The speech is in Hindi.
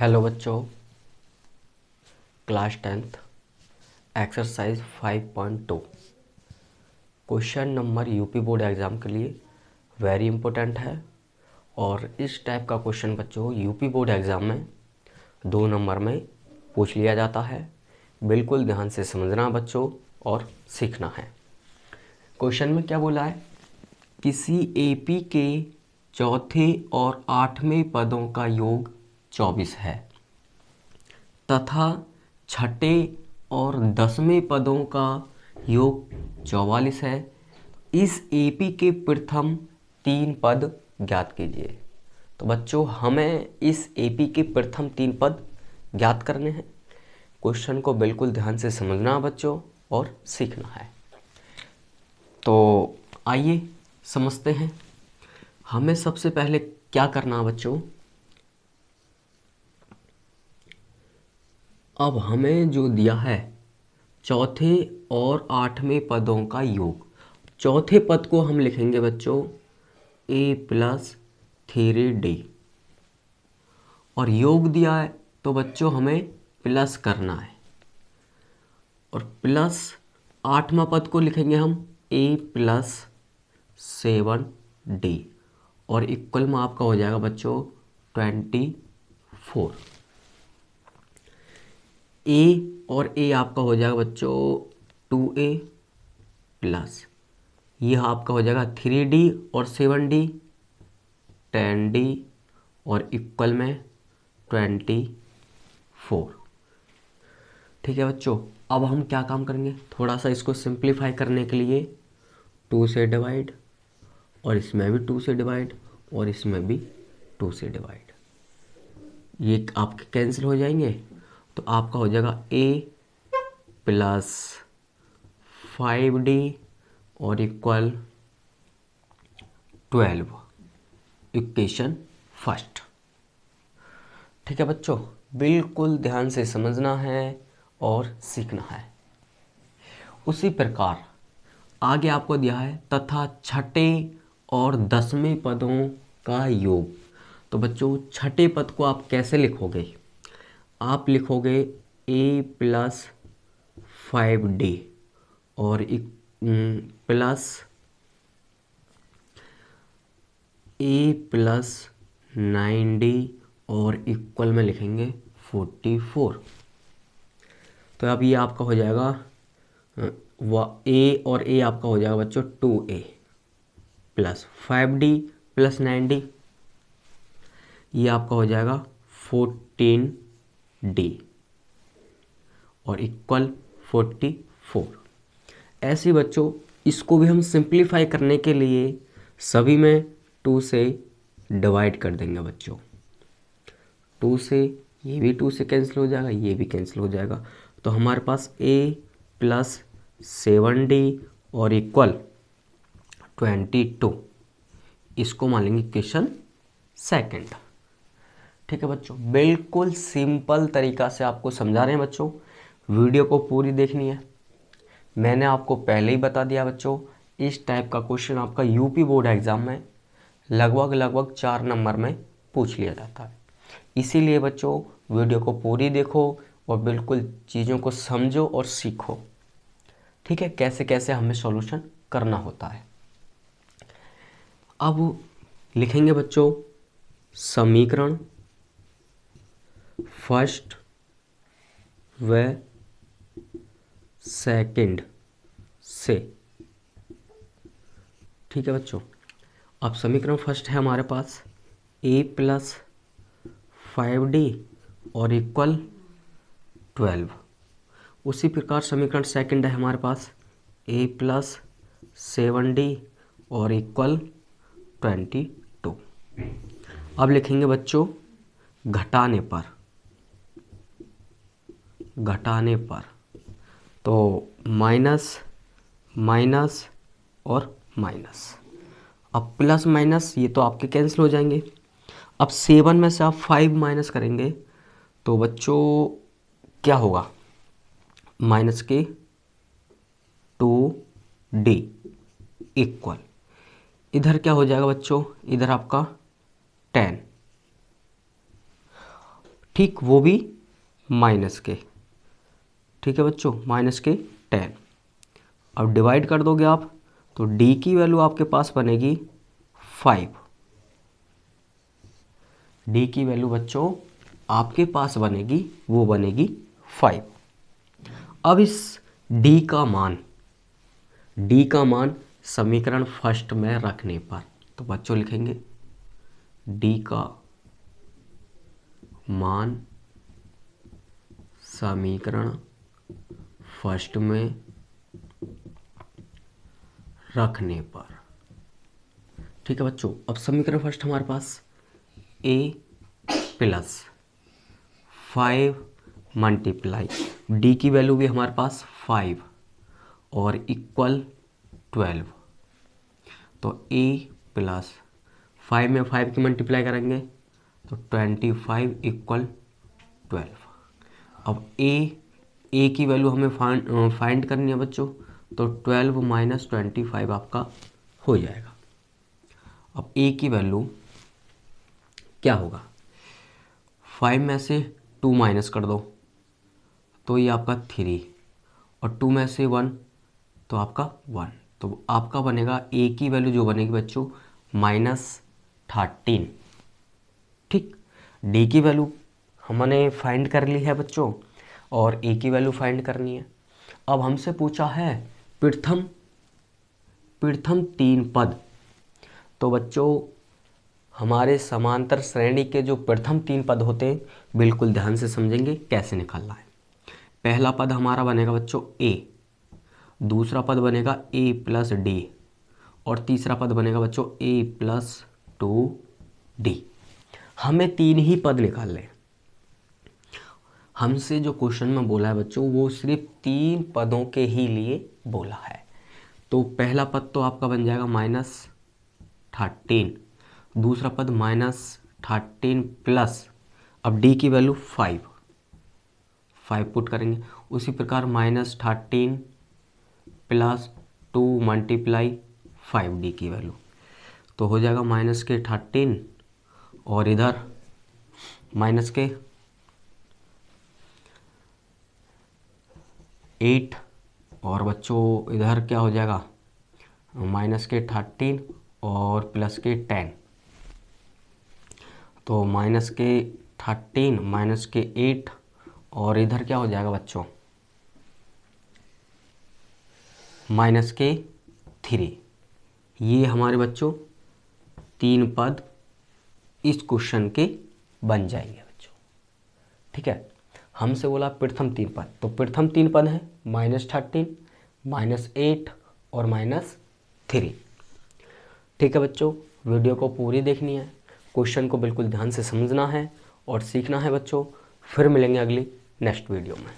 हेलो बच्चों, class 10th exercise 5.2 question number UP board exam के लिए वेरी इंपॉर्टेंट है। और इस टाइप का क्वेश्चन बच्चों यूपी बोर्ड एग्ज़ाम में 2 नंबर में पूछ लिया जाता है। बिल्कुल ध्यान से समझना बच्चों और सीखना है। क्वेश्चन में क्या बोला है, किसी एपी के चौथे और 8वें पदों का योग 24 है तथा छठे और 10वें पदों का योग 44 है। इस एपी के प्रथम 3 पद ज्ञात कीजिए। तो बच्चों हमें इस एपी के प्रथम 3 पद ज्ञात करने हैं। क्वेश्चन को बिल्कुल ध्यान से समझना बच्चों और सीखना है। तो आइए समझते हैं। हमें सबसे पहले क्या करना है बच्चों, अब हमें जो दिया है चौथे और 8वें पदों का योग। चौथे पद को हम लिखेंगे बच्चों a+3d और योग दिया है तो बच्चों हमें प्लस करना है। और प्लस 8वां पद को लिखेंगे हम a+7d और इक्वल में आपका हो जाएगा बच्चों 24। ए और ए आपका हो जाएगा बच्चों 2a प्लस यह आपका हो जाएगा 3d और 7d 10d और इक्वल में 24। ठीक है बच्चों, अब हम क्या काम करेंगे, थोड़ा सा इसको सिंप्लीफाई करने के लिए 2 से डिवाइड और इसमें भी 2 से डिवाइड और इसमें भी 2 से डिवाइड, ये आपके कैंसिल हो जाएंगे। तो आपका हो जाएगा a+5d और इक्वल 12, इक्वेशन फर्स्ट। ठीक है बच्चों, बिल्कुल ध्यान से समझना है और सीखना है। उसी प्रकार आगे आपको दिया है तथा छठे और 10वें पदों का योग। तो बच्चों छठे पद को आप कैसे लिखोगे, आप लिखोगे a+5d और प्लस a+9d और इक्वल में लिखेंगे 44। तो अब ये आपका हो जाएगा a और a आपका हो जाएगा बच्चों 2a plus 5d plus 9d, ये आपका हो जाएगा 14d और इक्वल 44। ऐसे बच्चों इसको भी हम सिंप्लीफाई करने के लिए सभी में 2 से डिवाइड कर देंगे बच्चों। 2 से ये भी 2 से कैंसिल हो जाएगा, ये भी कैंसिल हो जाएगा। तो हमारे पास a+7d और इक्वल 22, इसको मान लेंगे क्वेश्चन सेकंड। ठीक है बच्चों, बिल्कुल सिंपल तरीका से आपको समझा रहे हैं बच्चों, वीडियो को पूरी देखनी है। मैंने आपको पहले ही बता दिया बच्चों, इस टाइप का क्वेश्चन आपका यूपी बोर्ड एग्जाम में लगभग 4 नंबर में पूछ लिया जाता है। इसीलिए बच्चों वीडियो को पूरी देखो और बिल्कुल चीज़ों को समझो और सीखो। ठीक है, कैसे कैसे हमें सॉल्यूशन करना होता है। अब लिखेंगे बच्चों समीकरण फर्स्ट व सेकंड से। ठीक है बच्चों, अब समीकरण फर्स्ट है हमारे पास a+5d और इक्वल 12। उसी प्रकार समीकरण सेकंड है हमारे पास a+7d और इक्वल 22। अब लिखेंगे बच्चों घटाने पर तो माइनस माइनस और माइनस। अब प्लस माइनस ये तो आपके कैंसिल हो जाएंगे। अब 7 में से आप 5 माइनस करेंगे तो बच्चों क्या होगा, माइनस के 2d इक्वल, इधर क्या हो जाएगा बच्चों, इधर आपका 10। ठीक वो भी माइनस के, ठीक है बच्चों, माइनस के 10। अब डिवाइड कर दोगे आप तो d की वैल्यू आपके पास बनेगी 5। d की वैल्यू बच्चों आपके पास बनेगी, वो बनेगी 5। अब इस d का मान समीकरण फर्स्ट में रखने पर तो बच्चों लिखेंगे d का मान समीकरण फर्स्ट में रखने पर, ठीक है बच्चों। अब समीकरण फर्स्ट हमारे पास a प्लस 5 मल्टीप्लाई d की वैल्यू भी हमारे पास 5 और इक्वल 12। तो a प्लस 5 में 5 की मल्टीप्लाई करेंगे तो 25 इक्वल 12। अब a की वैल्यू हमें फाइंड करनी है बच्चों, तो 12 माइनस 25 आपका हो जाएगा। अब a की वैल्यू क्या होगा, 5 में से 2 माइनस कर दो तो ये आपका 3 और 2 में से 1 तो आपका 1, तो आपका बनेगा a की वैल्यू जो बनेगी बच्चों -13। ठीक, d की वैल्यू हमने फाइंड कर ली है बच्चों और a की वैल्यू फाइंड करनी है। अब हमसे पूछा है प्रथम 3 पद, तो बच्चों हमारे समांतर श्रेणी के जो प्रथम 3 पद होते हैं बिल्कुल ध्यान से समझेंगे कैसे निकालना है। पहला पद हमारा बनेगा बच्चों a, दूसरा पद बनेगा a प्लस d और तीसरा पद बनेगा बच्चों a प्लस 2d। हमें 3 ही पद निकालने हैं। हमसे जो क्वेश्चन में बोला है बच्चों वो सिर्फ 3 पदों के ही लिए बोला है। तो पहला पद तो आपका बन जाएगा -13, दूसरा पद -13 प्लस, अब d की वैल्यू 5 पुट करेंगे, उसी प्रकार -13 प्लस 2 मल्टीप्लाई 5d की वैल्यू, तो हो जाएगा -13 और इधर -8 और बच्चों इधर क्या हो जाएगा -13 और +10, तो -13 -8 और इधर क्या हो जाएगा बच्चों -3। ये हमारे बच्चों 3 पद इस क्वेश्चन के बन जाएंगे बच्चों। ठीक है, हमसे बोला प्रथम 3 पद, तो प्रथम 3 पद हैं -13 -8 और -3। ठीक है बच्चों, वीडियो को पूरी देखनी है, क्वेश्चन को बिल्कुल ध्यान से समझना है और सीखना है बच्चों। फिर मिलेंगे अगली नेक्स्ट वीडियो में।